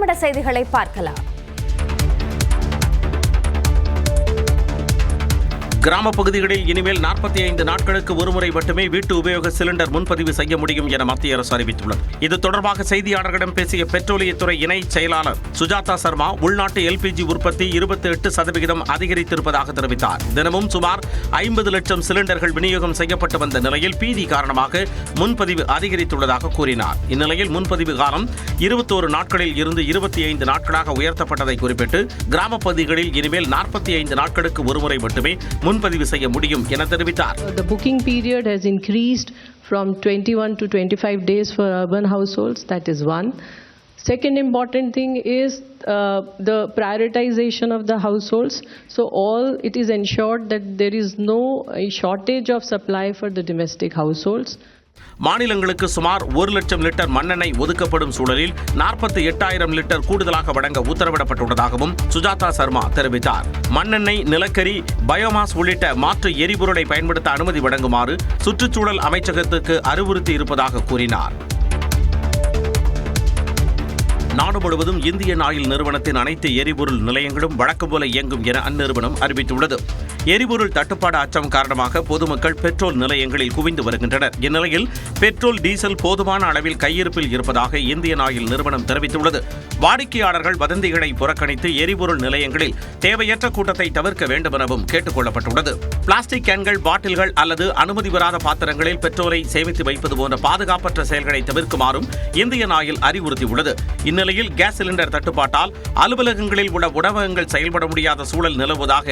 விரிவான செய்திகளை பார்க்கலாம். கிராம பகுதிகளில் இனிமேல் 45 நாட்களுக்கு ஒருமுறை மட்டுமே வீட்டு உபயோக சிலிண்டர் முன்பதிவு செய்ய முடியும் என மத்திய அரசு அறிவித்துள்ளது. இது தொடர்பாக செய்தியாளர்களிடம் பேசிய பெட்ரோலியத்துறை இணை செயலாளர் சுஜாதா சர்மா, உள்நாட்டு எல்பிஜி உற்பத்தி 28% அதிகரித்திருப்பதாக தெரிவித்தார். தினமும் சுமார் 50 லட்சம் சிலிண்டர்கள் விநியோகம் செய்யப்பட்டு வந்த நிலையில் பீதி காரணமாக முன்பதிவு அதிகரித்துள்ளதாக கூறினார். இந்நிலையில் முன்பதிவு காலம் 21 நாட்களில் இருந்து 25 நாட்களாக உயர்த்தப்பட்டதை குறிப்பிட்டு கிராம பகுதிகளில் இனிமேல் 45 நாட்களுக்கு ஒருமுறை மட்டுமே முன்பதிவு செய்ய முடியும் என தெரிவித்தார். The booking period has increased from 21 to 25 days for urban households. That is one. Second important thing is the prioritization of the households. So it is ensured that there is no shortage of supply for the domestic households. மாநிலங்களுக்கு சுமார் 1 லட்சம் litre மண்ணெண்ணெய் ஒதுக்கப்படும் சூழலில் 48,000 litre கூடுதலாக வழங்க உத்தரவிடப்பட்டுள்ளதாகவும் சுஜாதா சர்மா தெரிவித்தார். மண்ணெண்ணெய், நிலக்கரி, பயோமாஸ் உள்ளிட்ட மாற்று எரிபொருளை பயன்படுத்த அனுமதி வழங்குமாறு சுற்றுச்சூழல் அமைச்சகத்துக்கு அறிவுறுத்தி இருப்பதாக கூறினார். நாடு முழுவதும் இந்தியன் ஆயில் நிறுவனத்தின் அனைத்து எரிபொருள் நிலையங்களும் வழக்கம் போல இயங்கும் என அந்நிறுவனம் அறிவித்துள்ளது. எரிபொருள் தட்டுப்பாடு அச்சம் காரணமாக பொதுமக்கள் பெட்ரோல் நிலையங்களில் குவிந்து வருகின்றனர். இந்நிலையில் பெட்ரோல், டீசல் போதுமான அளவில் கையிருப்பில் இருப்பதாக இந்தியன் ஆயில் நிறுவனம் தெரிவித்துள்ளது. வாடிக்கையாளர்கள் வதந்திகளை புறக்கணித்து எரிபொருள் நிலையங்களில் தேவையற்ற கூட்டத்தை தவிர்க்க வேண்டும் எனவும் கேட்டுக் கொள்ளப்பட்டுள்ளது. பிளாஸ்டிக் கேன்கள், பாட்டில்கள் அல்லது அனுமதி பெறாத பாத்திரங்களில் பெட்ரோலை சேமித்து வைப்பது போன்ற பாதுகாப்பற்ற செயல்களை தவிர்க்குமாறும் இந்தியன் ஆயில் அறிவுறுத்தியுள்ளது. இந்நிலையில் கேஸ் சிலிண்டர் தட்டுப்பாட்டால் அலுவலகங்களில் உள்ள உணவகங்கள் செயல்பட முடியாத சூழல் நிலவுவதாக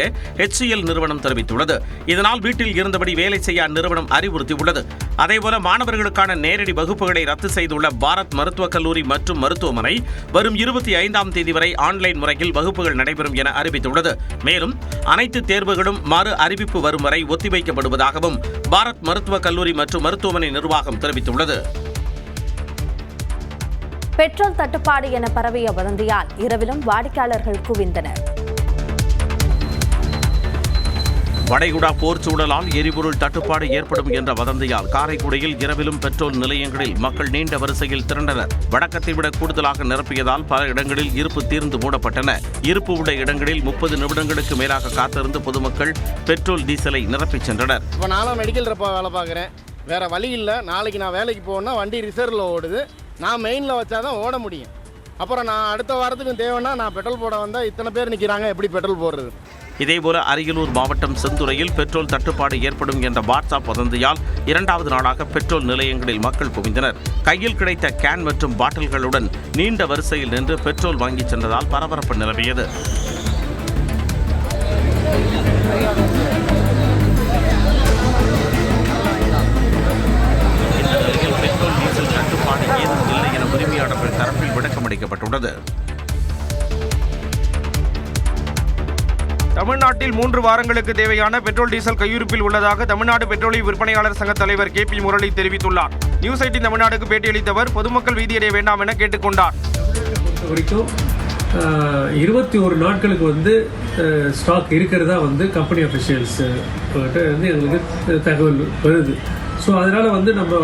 HCL நிறுவனம் தெரிவித்துள்ளது. இதனால் வீட்டில் இருந்தபடி வேலை செய்ய அந்நிறுவனம் அறிவுறுத்தியுள்ளது. அதேபோல மாணவர்களுக்கான நேரடி வகுப்புகளை ரத்து செய்துள்ள பாரத் மருத்துவக் கல்லூரி மற்றும் மருத்துவமனை வரும் 25ஆம் தேதி வரை ஆன்லைன் முறையில் வகுப்புகள் நடைபெறும் என அறிவித்துள்ளது. மேலும் அனைத்து தேர்வுகளும் மறு அறிவிப்பு வரும் வரை ஒத்திவைக்கப்படுவதாகவும் பாரத் மருத்துவக் கல்லூரி மற்றும் மருத்துவமனை நிர்வாகம் தெரிவித்துள்ளது. பெட்ரோல் தட்டுப்பாடு என பரவிய வதந்தியால் இரவிலும் வாடிக்கையாளர்கள் குவிந்தனர். வளைகுடா போர் சூழலால் எரிபொருள் தட்டுப்பாடு ஏற்படும் என்ற வதந்தியால் காரைக்குடியில் இரவிலும் பெட்ரோல் நிலையங்களில் மக்கள் நீண்ட வரிசையில் திரண்டனர். வழக்கத்தை விட கூடுதலாக நிரப்பியதால் பல இடங்களில் இருப்பு தீர்ந்து மூடப்பட்டன. இருப்பு உள்ள இடங்களில் 30 நிமிடங்களுக்கு மேலாக காத்திருந்து பொதுமக்கள் பெட்ரோல், டீசலை நிரப்பிச் சென்றனர். இப்போ நானும் மெடிக்கல் ரெப்பாக வேலை பார்க்குறேன். வேற வழி இல்லை. நாளைக்கு நான் வேலைக்கு போகணுன்னா வண்டி ரிசர்வில் ஓடுது. நான் மெயினில் வச்சா தான் ஓட முடியும். அப்புறம் நான் அடுத்த வாரத்துக்கு தேவைன்னா நான் பெட்ரோல் போட வந்தால் இத்தனை பேர் நிற்கிறாங்க, எப்படி பெட்ரோல் போடுறது? இதேபோல அரியலூர் மாவட்டம் செந்துறையில் பெட்ரோல் தட்டுப்பாடு ஏற்படும் என்ற வாட்ஸ்அப் வதந்தியால் 2வது நாளாக பெட்ரோல் நிலையங்களில் மக்கள் குவிந்தனர். கையில் கிடைத்த கேன் மற்றும் பாட்டில்களுடன் நீண்ட வரிசையில் நின்று பெட்ரோல் வாங்கி சென்றதால் பரபரப்பு நிலவியது. பெட்ரோல், டீசல் தட்டுப்பாடு ஏதும் இல்லை என உரிமையாளர்கள் தரப்பில் விளக்கம் அளிக்கப்பட்டுள்ளது. தமிழ்நாட்டில் 3 வாரங்களுக்கு தேவையான பெட்ரோல், டீசல் கையிருப்பில் உள்ளதாக தமிழ்நாடு பெட்ரோலிய விற்பனையாளர் சங்க தலைவர் KP முரளி தெரிவித்துள்ளார். நியூஸ் 18 தமிழ்நாடுக்கு பேட்டியளித்தவர் பொதுமக்கள் வீதியடைய வேண்டாம் என கேட்டுக்கொண்டார். 21 நாட்களுக்கு ஸ்டாக் இருக்கிறதா கம்பெனி அஃபிஷியல்ஸ் எங்களுக்கு தகவல் வருது. ஸோ அதனால நம்ம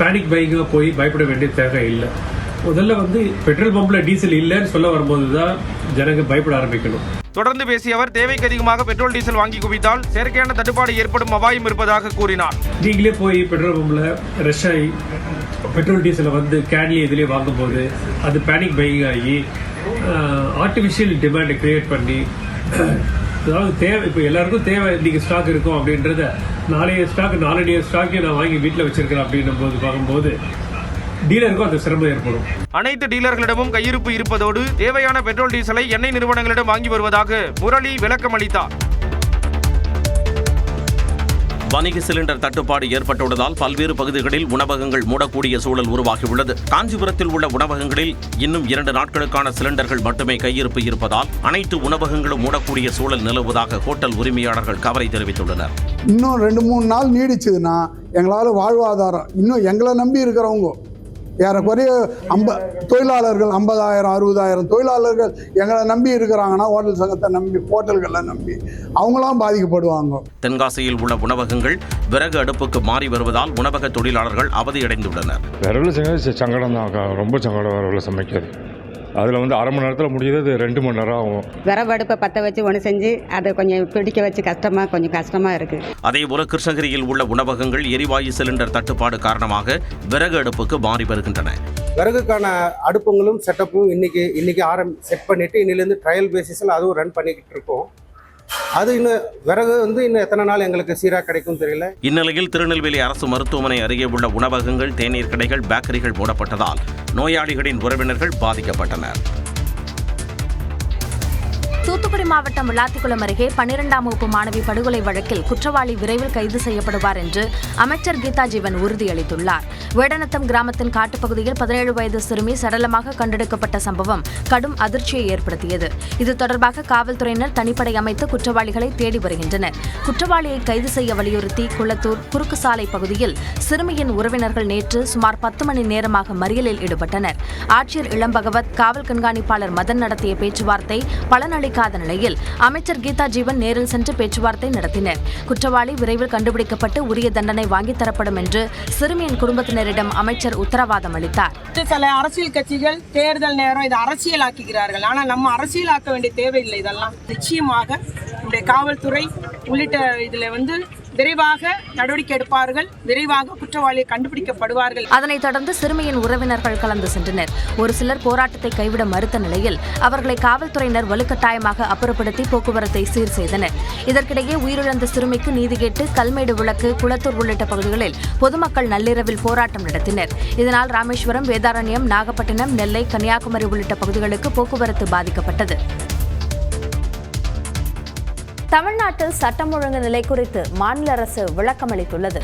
பேனிக் பைக்காக போய் பயப்பட வேண்டிய தேவை இல்லை. முதல்ல பெட்ரோல் பம்ப்ல டீசல் இல்லைன்னு சொல்ல வரும்போது தான் ஜனங்க பயப்பட ஆரம்பிக்கணும். தொடர்ந்து பேசிய அவர் தேவைக்கு அதிகமாக பெட்ரோல், டீசல் வாங்கி குவித்தால் செயற்கையான தட்டுப்பாடு ஏற்படும் அபாயம் இருப்பதாக கூறினார். நீங்களே போய் பெட்ரோல் பம்ப்ல ரஷ் ஆகி பெட்ரோல் டீசலை கேன்லேயே இதிலே வாங்கும்போது அது பேனிக் பையிங் ஆகி ஆர்டிஃபிஷியல் டிமாண்டை கிரியேட் பண்ணி, அதாவது தேவை இப்போ எல்லாருக்கும் தேவை இன்னைக்கு ஸ்டாக் இருக்கும் அப்படின்றத நாளைய ஸ்டாக்கையும் நான் வாங்கி வீட்டில் வச்சிருக்கிறேன் அப்படின்னும் போது பார்க்கும்போது டீலருக்கும் அந்த சிரமம் ஏற்படும். அனைத்து டீலர்களிடமும் கையிருப்பு இருப்பதோடு தேவையான பெட்ரோல், டீசலை எண்ணெய் நிறுவனங்களிடம் வாங்கி வருவதாக முரளி விளக்கம் அளித்தார். வணிக சிலிண்டர் தட்டுப்பாடு ஏற்பட்டுள்ளதால் பல்வேறு பகுதிகளில் உணவகங்கள் மூடக்கூடிய சூழல் உருவாகியுள்ளது. காஞ்சிபுரத்தில் உள்ள உணவகங்களில் இன்னும் 2 நாட்களுக்கான சிலிண்டர்கள் மட்டுமே கையிருப்பு இருப்பதால் அனைத்து உணவகங்களும் மூடக்கூடிய சூழல் நிலவுவதாக ஹோட்டல் உரிமையாளர்கள் கவலை தெரிவித்துள்ளனர். இன்னும் 2-3 நாள் நீடிச்சதுன்னா எங்களால் வாழ்வாதாரம், இன்னும் எங்களை நம்பி இருக்கிறவங்க ஏறக்குறைய தொழிலாளர்கள் 50,000 60,000 தொழிலாளர்கள் எங்களை நம்பி இருக்கிறாங்கன்னா ஹோட்டல் சங்கத்தை நம்பி, ஹோட்டல்களை நம்பி அவங்களாம் பாதிக்கப்படுவாங்க. தென்காசியில் உள்ள உணவகங்கள் விறகு அடுப்புக்கு மாறி வருவதால் உணவக தொழிலாளர்கள் அவதியடைந்துள்ளனர். விரவில் சங்கடம் தான், ரொம்ப சங்கடம் விரவில் சமைக்கிறது. அதில் வந்து அரை மணி நேரத்தில் முடியுது, 2 மணி நேரம் ஆகும். விறகு அடுப்பை பற்ற வச்சு ஒன்று செஞ்சு அதை கொஞ்சம் பிடிக்க வச்சு கொஞ்சம் கஷ்டமாக இருக்குது. அதேபோல கிருஷ்ணகிரியில் உள்ள உணவகங்கள் எரிவாயு சிலிண்டர் தட்டுப்பாடு காரணமாக விறகு அடுப்புக்கு மாறி வருகின்றன. விறகுக்கான அடுப்புங்களும் செட்டப்பும் இன்னைக்கு செட் பண்ணிவிட்டு இன்னிலேருந்து ட்ரையல் பேசிஸில் அதுவும் ரன் பண்ணிக்கிட்டு இருக்கோம். அது இன்னும் விறகு வந்து இன்னும் எத்தனை நாள் எங்களுக்கு சீராக கிடைக்கும் தெரியல. இந்நிலையில் திருநெல்வேலி அரசு மருத்துவமனை அருகே உள்ள உணவகங்கள், தேநீர் கடைகள், பேக்கரிகள் மூடப்பட்டதால் நோயாளிகளின் உறவினர்கள் பாதிக்கப்பட்டனர். தூத்துக்குடி மாவட்டம் விளாத்திக்குளம் அருகே 12ஆம் வகுப்பு மாணவி படுகொலை வழக்கில் குற்றவாளி விரைவில் கைது செய்யப்படுவார் என்று அமைச்சர் கீதா ஜீவன் உறுதியளித்துள்ளார். வேடநத்தம் கிராமத்தின் காட்டுப்பகுதியில் 17 வயது சிறுமி சடலமாக கண்டெடுக்கப்பட்ட சம்பவம் கடும் அதிர்ச்சியை ஏற்படுத்தியது. இது தொடர்பாக காவல்துறையினர் தனிப்படை அமைத்து குற்றவாளிகளை தேடி வருகின்றனர். குற்றவாளியை கைது செய்ய வலியுறுத்தி குளத்தூர் குறுக்கு சாலை பகுதியில் சிறுமியின் உறவினர்கள் நேற்று சுமார் 10 மணி நேரமாக மறியலில் ஈடுபட்டனர். ஆட்சியர் இளம்பகவத், காவல் கண்காணிப்பாளர் மதன் நடத்திய பேச்சுவார்த்தை பலனளிக்காத நிலையில் அமைச்சர் கீதா ஜீவன் நேரில் சென்று பேச்சுவார்த்தை நடத்தினர். குற்றவாளி விரைவில் கண்டுபிடிக்கப்பட்டு உரிய தண்டனை வாங்கித் தரப்படும் என்று சிறுமியின் குடும்பத்தினரிடம் அமைச்சர் உத்தரவாதம் அளித்தார். சில அரசியல் கட்சிகள் தேர்தல் நேரம் இதை அரசியலாக்குகிறார்கள். ஆனால் நம்ம அரசியலாக்க வேண்டிய தேவையில்லை. இதெல்லாம் நிச்சயமாக காவல்துறை உள்ளிட்ட இதில் விரைவாக நடவடிக்கை எடுப்பார்கள். விரைவாக குற்றவாளியை கண்டுபிடிக்கப்படுவார்கள். அதனைத் தொடர்ந்து சிறுமியின் உறவினர்கள் கலந்து சென்றனர். ஒரு சிலர் போராட்டத்தை கைவிட மறுத்த நிலையில் அவர்களை காவல்துறையினர் வலுக்கட்டாயமாக அப்புறப்படுத்தி போக்குவரத்தை சீர் செய்தனர். இதற்கிடையே உயிரிழந்த சிறுமிக்கு நீதி கேட்டு கல்மேடு, விளக்கு, குளத்தூர் உள்ளிட்ட பகுதிகளில் பொதுமக்கள் நள்ளிரவில் போராட்டம் நடத்தினர். இதனால் ராமேஸ்வரம், வேதாரண்யம், நாகப்பட்டினம், நெல்லை, கன்னியாகுமரி உள்ளிட்ட பகுதிகளுக்கு போக்குவரத்து பாதிக்கப்பட்டது. தமிழ்நாட்டில் சட்டம் ஒழுங்கு நிலை குறித்து மாநில அரசு விளக்கமளித்துள்ளது.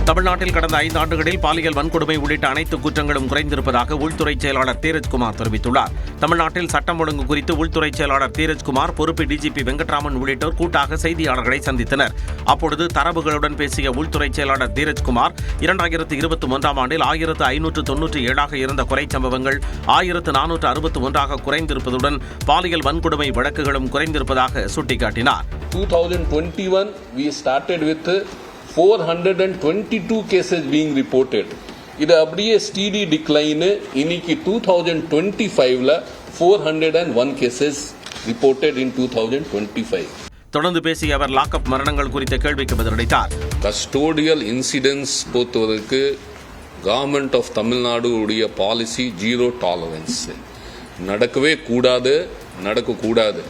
தமிழ்நாட்டில் கடந்த 5 ஆண்டுகளில் பாலியல் வன்கொடுமை உள்ளிட்ட அனைத்து குற்றங்களும் குறைந்திருப்பதாக உள்துறை செயலாளர் தீரஜ்குமார் தெரிவித்துள்ளார். தமிழ்நாட்டில் சட்டம் ஒழுங்கு குறித்து உள்துறை செயலாளர் தீரஜ்குமார், பொறுப்பு டிஜிபி வெங்கட்ராமன் உள்ளிட்டோர் கூட்டாக செய்தியாளர்களை சந்தித்தனர். அப்பொழுது தரவுகளுடன் பேசிய உள்துறை செயலாளர் தீரஜ்குமார், 2021ஆம் ஆண்டில் 1597ஆக இருந்த குறை சம்பவங்கள் 1461ஆக குறைந்திருப்பதுடன் பாலியல் வன்கொடுமை வழக்குகளும் குறைந்திருப்பதாக சுட்டிக்காட்டினார். 2021 we started with 422 cases being reported. இது அப்படியே ஸ்டீடி டிக்ளைன். இன்னைக்கு 2025ல 401 cases reported in 2025. தொடர்ந்து பேசிய அவர் லாக்அப் மரணங்கள் குறித்த கேள்விக்கு பதிலளித்தார். கஸ்டோடியல் இன்சிடென்ட்ஸ் பொறுத்தவரைக்கு கவர்மெண்ட் ஆஃப் தமிழ்நாடு உடைய பாலிசி 0 டாலரன்ஸ். நடக்கவே கூடாது, நடக்கக்கூடாது.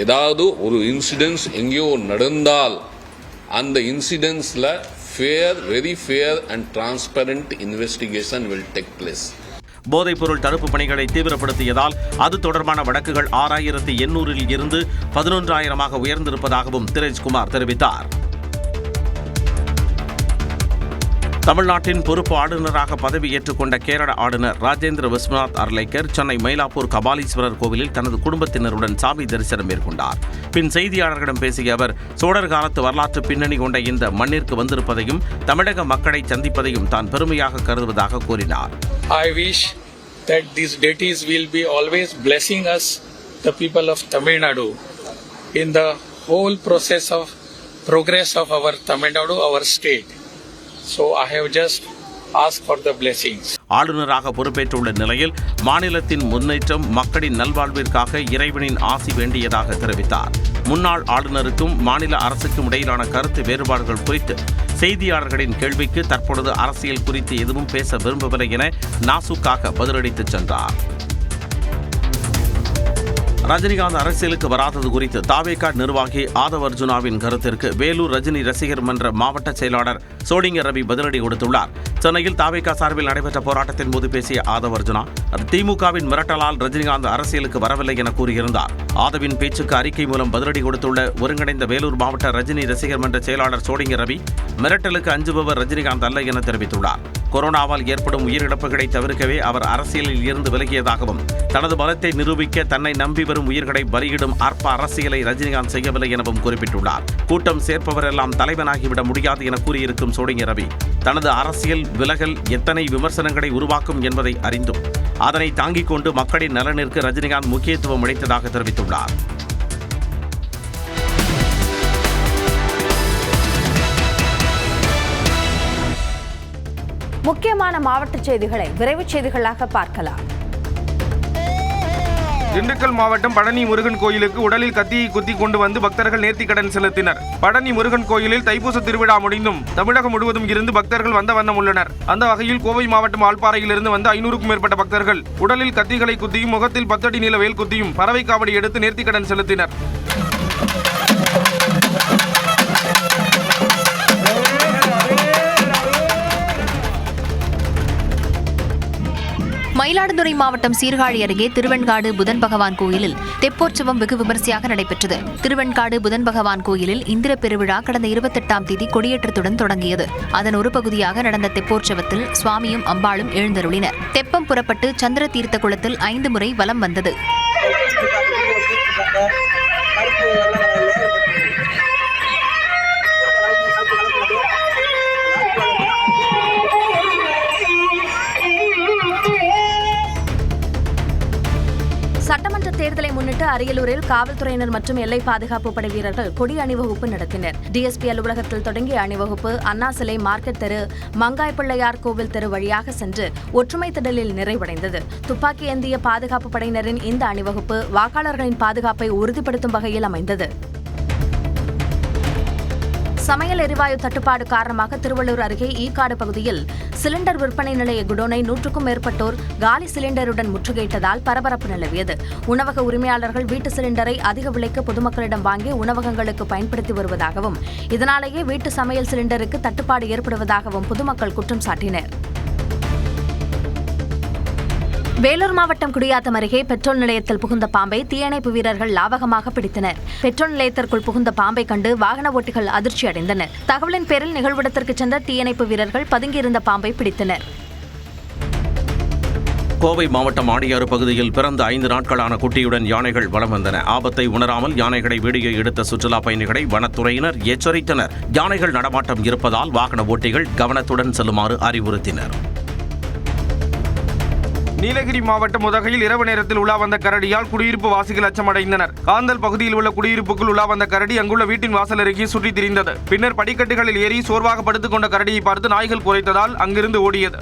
ஏதாவது ஒரு இன்சிடென்ட்ஸ் எங்கேயோ நடந்தால் அந்த இன்சிடென்ட்ஸ்ல very fair and transparent investigation will take place. போதைப்பொருள் தடுப்பு பணிகளை தீவிரப்படுத்தியதால் அது தொடர்பான வழக்குகள் 6800 இருந்து 11000ஆக உயர்ந்திருப்பதாகவும் திரேஜ்குமார் தெரிவித்தார். தமிழ்நாட்டின் பொறுப்பு ஆளுநராக பதவியேற்றுக் கொண்ட கேரள ஆளுநர் ராஜேந்திர விஸ்வநாத் அர்லேக்கர் சென்னை மயிலாப்பூர் கபாலீஸ்வரர் கோவிலில் தனது குடும்பத்தினருடன் சாமி தரிசனம் மேற்கொண்டார். பின் செய்தியாளர்களிடம் பேசிய அவர், சோழர் காலத்து வரலாற்று பின்னணி கொண்ட இந்த மண்ணிற்கு வந்திருப்பதையும் தமிழக மக்களை சந்திப்பதையும் தான் பெருமையாக கருதுவதாக கூறினார். I wish that these deities will be always blessing us, the people of Tamil Nadu, in the whole process of progress of our Tamil Nadu, our state. So I have just asked for the blessings. ஆளுநராக பொறுப்பேற்றுள்ள நிலையில் மாநிலத்தின் முன்னேற்றம், மக்களின் நல்வாழ்விற்காக இறைவனின் ஆசி வேண்டியதாக தெரிவித்தார். முன்னாள் ஆளுநருக்கும் மாநில அரசுக்கும் இடையிலான கருத்து வேறுபாடுகள் குறித்து செய்தியாளர்களின் கேள்விக்கு தற்பொழுது அரசியல் குறித்து எதுவும் பேச விரும்பவில்லை என நாசுக்காக பதிலளித்து சென்றார். ரஜினிகாந்த் அரசியலுக்கு வராதது குறித்து தாவேகா நிர்வாகி ஆதவ் அர்ஜுனாவின் கருத்திற்கு வேலூர் ரஜினி ரசிகர் மன்ற மாவட்ட செயலாளர் சோடிங்கர் ரவி பதிலடி கொடுத்துள்ளார். சென்னையில் தாவேகா சார்பில் நடைபெற்ற போராட்டத்தின் போது பேசிய ஆதவ் அர்ஜுனா, திமுகவின் மிரட்டலால் ரஜினிகாந்த் அரசியலுக்கு வரவில்லை என கூறியிருந்தார். ஆதவின் பேச்சுக்கு அறிக்கை மூலம் பதிலடி கொடுத்துள்ள ஒருங்கிணைந்த வேலூர் மாவட்ட ரஜினி ரசிகர் மன்ற செயலாளர் சோடிங்கர் ரவி, மிரட்டலுக்கு அஞ்சுபவர் ரஜினிகாந்த் அல்ல என தெரிவித்துள்ளார். கொரோனாவால் ஏற்படும் உயிரிழப்புகளை தவிர்க்கவே அவர் அரசியலில் இருந்து விலகியதாகவும், தனது பலத்தை நிரூபிக்க தன்னை நம்பி வரும் உயிர்களை பலியிடும் அற்ப அரசியலை ரஜினிகாந்த் செய்யவில்லை எனவும் குறிப்பிட்டுள்ளார். கூட்டம் சேர்ப்பவரெல்லாம் தலைவனாகிவிட முடியாது என கூறியிருக்கும் சோடிங்கர் ரவி, தனது அரசியல் விலகல் எத்தனை விமர்சனங்களை உருவாக்கும் என்பதை அறிந்தும் அதனை தாங்கிக் கொண்டு மக்களின் நலனிற்கு ரஜினிகாந்த் முக்கியத்துவம் அளித்ததாக தெரிவித்துள்ளார். முக்கியமான மாவட்ட செய்திகளை விரைவுச் செய்திகளாக பார்க்கலாம். திண்டுக்கல் மாவட்டம் பழனி முருகன் கோயிலுக்கு உடலில் கத்தியை குத்தி கொண்டு வந்து பக்தர்கள் நேர்த்திக்கடன் செலுத்தினர். பழனி முருகன் கோயிலில் தைப்பூச திருவிழா முடிந்தும் தமிழகம் முழுவதும் இருந்து பக்தர்கள் வந்த வண்ணம் உள்ளனர். அந்த வகையில் கோவை மாவட்டம் ஆல்பாறையிலிருந்து வந்த 500க்கும் மேற்பட்ட பக்தர்கள் உடலில் கத்திகளை குத்தியும் முகத்தில் 10 அடி நீள வேல் குத்தியும் பறவை காவடி எடுத்து நேர்த்திக்கடன் செலுத்தினர். மயிலாடுதுறை மாவட்டம் சீர்காழி அருகே திருவெண்காடு புதன் பகவான் கோயிலில் தெப்போற்சவம் வெகு விமரிசையாக நடைபெற்றது. திருவெண்காடு புதன் பகவான் கோயிலில் இந்திர பெருவிழா கடந்த 28ஆம் தேதி கொடியேற்றத்துடன் தொடங்கியது. அதன் ஒரு பகுதியாக நடந்த தெப்போற்சவத்தில் சுவாமியும் அம்பாளும் எழுந்தருளினர். தெப்பம் புறப்பட்டு சந்திர தீர்த்த குளத்தில் 5 முறை வலம் வந்தது. சட்டமன்ற தேர்தலை முன்னிட்டு அரியலூரில் காவல்துறையினர் மற்றும் எல்லை பாதுகாப்பு படை வீரர்கள் கொடி அணிவகுப்பு நடத்தினர். டிஎஸ்பி அலுவலகத்தில் தொடங்கிய அணிவகுப்பு அண்ணா சிலை, மார்க்கெட் தெரு, மங்காய் பிள்ளையார் கோவில் தெரு வழியாக சென்று ஒற்றுமை திடலில் நிறைவடைந்தது. துப்பாக்கி ஏந்திய பாதுகாப்பு படையினரின் இந்த அணிவகுப்பு வாக்காளர்களின் பாதுகாப்பை உறுதிப்படுத்தும் வகையில் அமைந்தது. சமையல் எரிவாயு தட்டுப்பாடு காரணமாக திருவள்ளூர் அருகே ஈக்காடு பகுதியில் சிலிண்டர் விற்பனை நிலைய குடோனை 100க்கும் மேற்பட்டோர் காலி சிலிண்டருடன் முற்றுகையிட்டதால் பரபரப்பு நிலவியது. உணவக உரிமையாளர்கள் வீட்டு சிலிண்டரை அதிக விலைக்கு பொதுமக்களிடம் வாங்கி உணவகங்களுக்கு பயன்படுத்தி வருவதாகவும் இதனாலேயே வீட்டு சமையல் சிலிண்டருக்கு தட்டுப்பாடு ஏற்படுவதாகவும் பொதுமக்கள் குற்றம் சாட்டினர். வேலூர் மாவட்டம் குடியாத்தம் அருகே பெட்ரோல் நிலையத்தில் புகுந்த பாம்பை தீயணைப்பு வீரர்கள் லாவகமாக பிடித்தனர். பெட்ரோல் நிலையத்திற்குள் புகுந்த பாம்பை கண்டு வாகன ஓட்டிகள் அதிர்ச்சி அடைந்தனர். தகவலின் பேரில் நிகழ்விடத்திற்கு சென்ற தீயணைப்பு வீரர்கள் பதுங்கியிருந்த பாம்பை பிடித்தனர். கோவை மாவட்டம் ஆடியாறு பகுதியில் பிறந்த 5 நாட்களான குட்டியுடன் யானைகள் வலம் வந்தன. ஆபத்தை உணராமல் யானைகளை வீடியோ எடுத்த சுற்றுலா பயணிகளை வனத்துறையினர் எச்சரித்தனர். யானைகள் நடமாட்டம் இருப்பதால் வாகன ஓட்டிகள் கவனத்துடன் செல்லுமாறு அறிவுறுத்தினர். நீலகிரி மாவட்டம் உதகையில் இரவு நேரத்தில் உலா வந்த கரடியால் குடியிருப்பு வாசிகள் அச்சமடைந்தனர். காந்தல் பகுதியில் உள்ள குடியிருப்புக்குள் உலா வந்த கரடி அங்குள்ள வீட்டின் வாசல் அருகே சுற்றித் திரிந்தது. பின்னர் படிக்கட்டுகளில் ஏறி சோர்வாக படுத்துக் கொண்ட கரடியை பார்த்து நாய்கள் குறைத்ததால் அங்கிருந்து ஓடியது.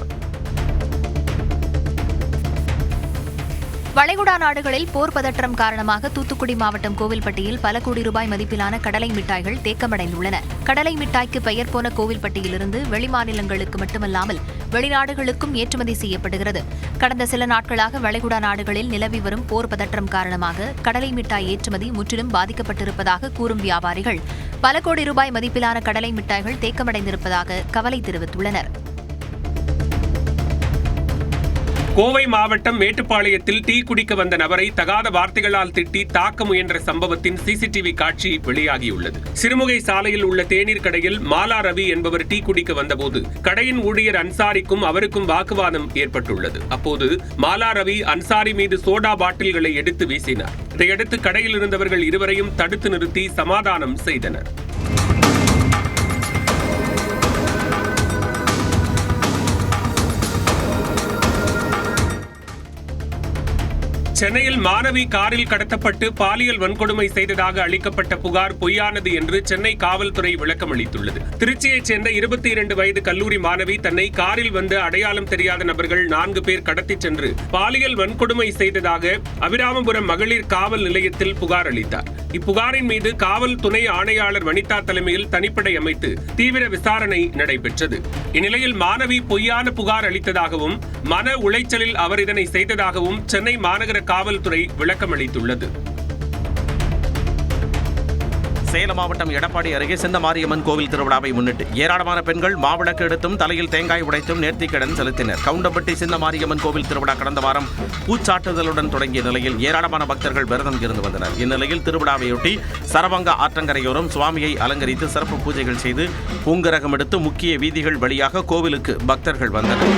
வளைகுடா நாடுகளில் போர் பதற்றம் காரணமாக தூத்துக்குடி மாவட்டம் கோவில்பட்டியில் பல கோடி ரூபாய் மதிப்பிலான கடலை மிட்டாய்கள் தேக்கமடைந்துள்ளன. கடலை மிட்டாய்க்கு பெயர் போன கோவில்பட்டியிலிருந்து வெளிமாநிலங்களுக்கு மட்டுமல்லாமல் வெளிநாடுகளுக்கும் ஏற்றுமதி செய்யப்படுகிறது. கடந்த சில நாட்களாக வளைகுடா நாடுகளில் நிலவி வரும் போர் பதற்றம் காரணமாக கடலை மிட்டாய் ஏற்றுமதி முற்றிலும் பாதிக்கப்பட்டிருப்பதாக கூறும் வியாபாரிகள் பல கோடி ரூபாய் மதிப்பிலான கடலை மிட்டாய்கள் தேக்கமடைந்திருப்பதாக கவலை தெரிவித்துள்ளனர். கோவை மாவட்டம் மேட்டுப்பாளையத்தில் டீ குடிக்க வந்த நபரை தகாத வார்த்தைகளால் திட்டி தாக்க முயன்ற சம்பவத்தின் சிசிடிவி காட்சி வெளியாகியுள்ளது. சிறுமுகை சாலையில் உள்ள தேநீர் கடையில் மாலா ரவி என்பவர் டீ குடிக்க வந்தபோது கடையின் ஊழியர் அன்சாரிக்கும் அவருக்கும் வாக்குவாதம் ஏற்பட்டுள்ளது. அப்போது மாலா ரவி அன்சாரி மீது சோடா பாட்டில்களை எடுத்து வீசினார். இதையடுத்து கடையில் இருந்தவர்கள் இருவரையும் தடுத்து நிறுத்தி சமாதானம் செய்தனர். சென்னையில் மாணவி காரில் கடத்தப்பட்டு பாலியல் வன்கொடுமை செய்ததாக அளிக்கப்பட்ட புகார் பொய்யானது என்று சென்னை காவல்துறை விளக்கம் அளித்துள்ளது. திருச்சியைச் சேர்ந்த 22 வயது கல்லூரி மாணவி தன்னை காரில் வந்த அடையாளம் தெரியாத நபர்கள் 4 பேர் கடத்திச் சென்று பாலியல் வன்கொடுமை செய்ததாக அபிராமபுரம் மகளிர் காவல் நிலையத்தில் புகார் அளித்தார். இப்புகாரின் மீது காவல் துணை ஆணையாளர் வனிதா தலைமையில் தனிப்படை அமைத்து தீவிர விசாரணை நடைபெற்றது. இந்நிலையில் மாணவி பொய்யான புகார் அளித்ததாகவும் மன உளைச்சலில் அவர் இதனை செய்ததாகவும் சென்னை மாநகர காவல்துறை விளக்கம் அளித்துள்ளது. சேலம் மாவட்டம் எடப்பாடி அருகே சின்னமாரியம்மன் கோவில் திருவிழாவை முன்னிட்டு ஏராளமான பெண்கள் மாவிளக்கு எடுத்தும் தலையில் தேங்காய் உடைத்தும் நேர்த்திக்கடன் செலுத்தினர். கவுண்டம்பட்டி சின்னமாரியம்மன் கோவில் திருவிழா கடந்த வாரம் பூச்சாட்டுதலுடன் தொடங்கிய நிலையில் ஏராளமான பக்தர்கள் விரதம் இருந்து வந்தனர். இந்நிலையில் திருவிழாவையொட்டி சரவங்க ஆற்றங்கரையோரம் சுவாமியை அலங்கரித்து சிறப்பு பூஜைகள் செய்து பூங்கரகம் எடுத்து முக்கிய வீதிகள் வழியாக கோவிலுக்கு பக்தர்கள் வந்தனர்.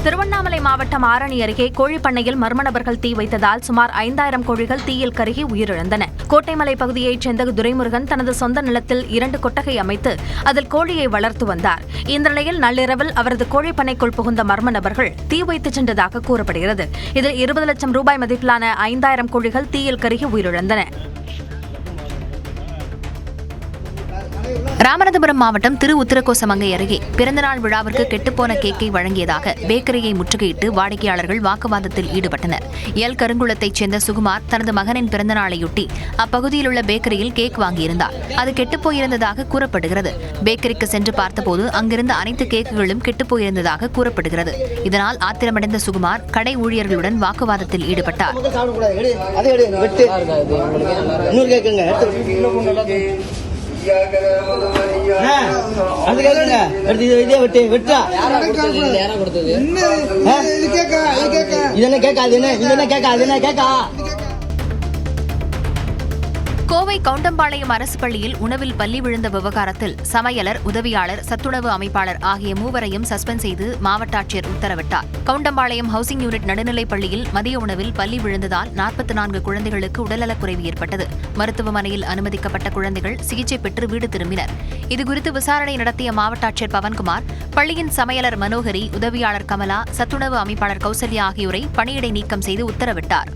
திருவண்ணாமலை மாவட்டம் மாவட்டம் ஆரணி அருகே கோழிப்பண்ணையில் மர்ம நபர்கள் தீ வைத்ததால் சுமார் 5000 கோழிகள் தீயில் கருகி உயிரிழந்தன. கோட்டைமலை பகுதியைச் சேர்ந்த துரைமுருகன் தனது சொந்த நிலத்தில் 2 கொட்டகை அமைத்து அதில் கோழியை வளர்த்து வந்தார். இந்த நிலையில் நள்ளிரவில் அவரது கோழிப்பண்ணைக்குள் புகுந்த மர்ம நபர்கள் தீ வைத்து சென்றதாக கூறப்படுகிறது. இதில் 20 லட்சம் ரூபாய் மதிப்பிலான 5000 கோழிகள் தீயில் கருகி உயிரிழந்தன. ராமநாதபுரம் மாவட்டம் உத்திரகோசமங்கை அருகே பிறந்தநாள் விழாவிற்கு கெட்டுப்போன கேக்கை வழங்கியதாக பேக்கரியை முற்றுகையிட்டு வாடிக்கையாளர்கள் வாக்குவாதத்தில் ஈடுபட்டனர். எல் கருங்குளத்தைச் சேர்ந்த சுகுமார் தனது மகனின் பிறந்தநாளையொட்டி அப்பகுதியில் உள்ள பேக்கரியில் கேக் வாங்கியிருந்தார். அது கெட்டுப்போயிருந்ததாக கூறப்படுகிறது. பேக்கரிக்கு சென்று பார்த்தபோது அங்கிருந்த அனைத்து கேக்குகளும் கெட்டுப்போயிருந்ததாக கூறப்படுகிறது. இதனால் ஆத்திரமடைந்த சுகுமார் கடை ஊழியர்களுடன் வாக்குவாதத்தில் ஈடுபட்டார். கோவை கவுண்டம்பாளையம் அரசு பள்ளியில் உணவில் பல்லி விழுந்த விவகாரத்தில் சமையலர், உதவியாளர், சத்துணவு அமைப்பாளர் ஆகிய மூவரையும் சஸ்பெண்ட் செய்து மாவட்ட ஆட்சியர் உத்தரவிட்டார். கவுண்டம்பாளையம் ஹவுசிங் யூனிட் நடுநிலைப் பள்ளியில் மதிய உணவில் பல்லி விழுந்ததால் 44 குழந்தைகளுக்கு உடல்நலக்குறைவு ஏற்பட்டது. மருத்துவமனையில் அனுமதிக்கப்பட்ட குழந்தைகள் சிகிச்சை பெற்று வீடு திரும்பினர். இதுகுறித்து விசாரணை நடத்திய மாவட்ட ஆட்சியர் பவன்குமார் பள்ளியின் சமையலர் மனோகரி, உதவியாளர் கமலா, சத்துணவு அமைப்பாளர் கௌசல்யா ஆகியோரை பணியிடை நீக்கம் செய்து உத்தரவிட்டார்.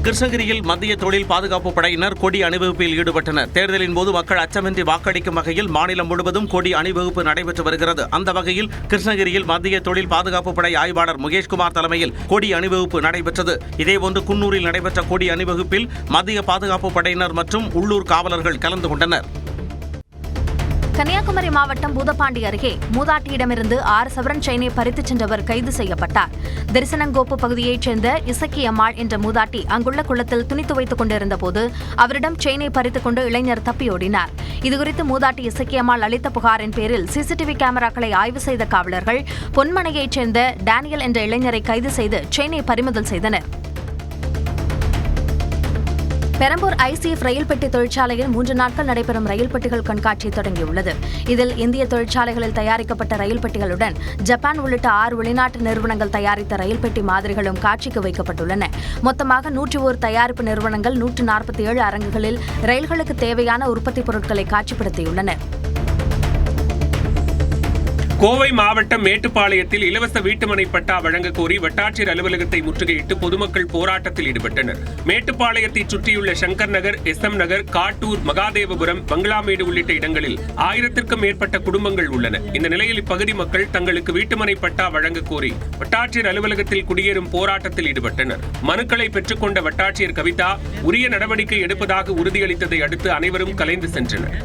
கிருஷ்ணகிரியில் மத்திய தொழில் பாதுகாப்பு படையினர் கொடி அணிவகுப்பில் ஈடுபட்டனர். தேர்தலின் போது மக்கள் அச்சமின்றி வாக்களிக்கும் வகையில் மாநிலம் முழுவதும் கொடி அணிவகுப்பு நடைபெற்று வருகிறது. அந்த வகையில் கிருஷ்ணகிரியில் மத்திய தொழில் பாதுகாப்பு படை ஆய்வாளர் முகேஷ்குமார் தலைமையில் கொடி அணிவகுப்பு நடைபெற்றது. இதேபோன்று குன்னூரில் நடைபெற்ற கொடி அணிவகுப்பில் மத்திய பாதுகாப்பு படையினர் மற்றும் உள்ளூர் காவலர்கள் கலந்து கொண்டனர். கன்னியாகுமரி மாவட்டம் பூதப்பாண்டி அருகே மூதாட்டியிடமிருந்து 6 சவரன் செயினை பறித்துச் சென்றவர் கைது செய்யப்பட்டார். தரிசனங்கோப்பு பகுதியைச் சேர்ந்த இசக்கி அம்மாள் என்ற மூதாட்டி அங்குள்ள குளத்தில் துணி துவைத்துக் கொண்டிருந்த போது அவரிடம் செயினை பறித்துக் கொண்டு இளைஞர் தப்பியோடினார். இதுகுறித்து மூதாட்டி இசக்கி அம்மாள் அளித்த புகாரின் பேரில் சிசிடிவி கேமராக்களை ஆய்வு செய்த காவலர்கள் பொன்மனையைச் சேர்ந்த டேனியல் என்ற இளைஞரை கைது செய்து செயினை பறிமுதல் செய்தனர். பெரம்பூர் ஐசிஎஃப் ரயில் பெட்டி தொழிற்சாலையில் 3 நாட்கள் நடைபெறும் ரயில் பெட்டிகள் கண்காட்சி தொடங்கியுள்ளது. இதில் இந்திய தொழிற்சாலைகளில் தயாரிக்கப்பட்ட ரயில் பெட்டிகளுடன் ஜப்பான் உள்ளிட்ட 6 வெளிநாட்டு நிறுவனங்கள் தயாரித்த ரயில் பெட்டி மாதிரிகளும் காட்சிக்கு வைக்கப்பட்டுள்ளன. மொத்தமாக 101 தயாரிப்பு நிறுவனங்கள் 147 அரங்குகளில் ரயில்களுக்கு தேவையான உற்பத்தி பொருட்களை காட்சிப்படுத்தியுள்ளனர். கோவை மாவட்டம் மேட்டுப்பாளையத்தில் இலவச வீட்டுமனை பட்டா வழங்க கோரி வட்டாட்சியர் அலுவலகத்தை முற்றுகையிட்டு பொதுமக்கள் போராட்டத்தில் ஈடுபட்டனர். மேட்டுப்பாளையத்தை சுற்றியுள்ள சங்கர் நகர், SM நகர், காட்டூர், மகாதேவபுரம், பங்களாமேடு உள்ளிட்ட இடங்களில் 1000க்கும் மேற்பட்ட குடும்பங்கள் உள்ளன. இந்த நிலையில் இப்பகுதி மக்கள் தங்களுக்கு வீட்டுமனை பட்டா வழங்க கோரி வட்டாட்சியர் அலுவலகத்தில் குடியேறும் போராட்டத்தில் ஈடுபட்டனர். மனுக்களை பெற்றுக்கொண்ட வட்டாட்சியர் கவிதா உரிய நடவடிக்கை எடுப்பதாக உறுதியளித்ததை அடுத்து அனைவரும் கலைந்து சென்றனர்.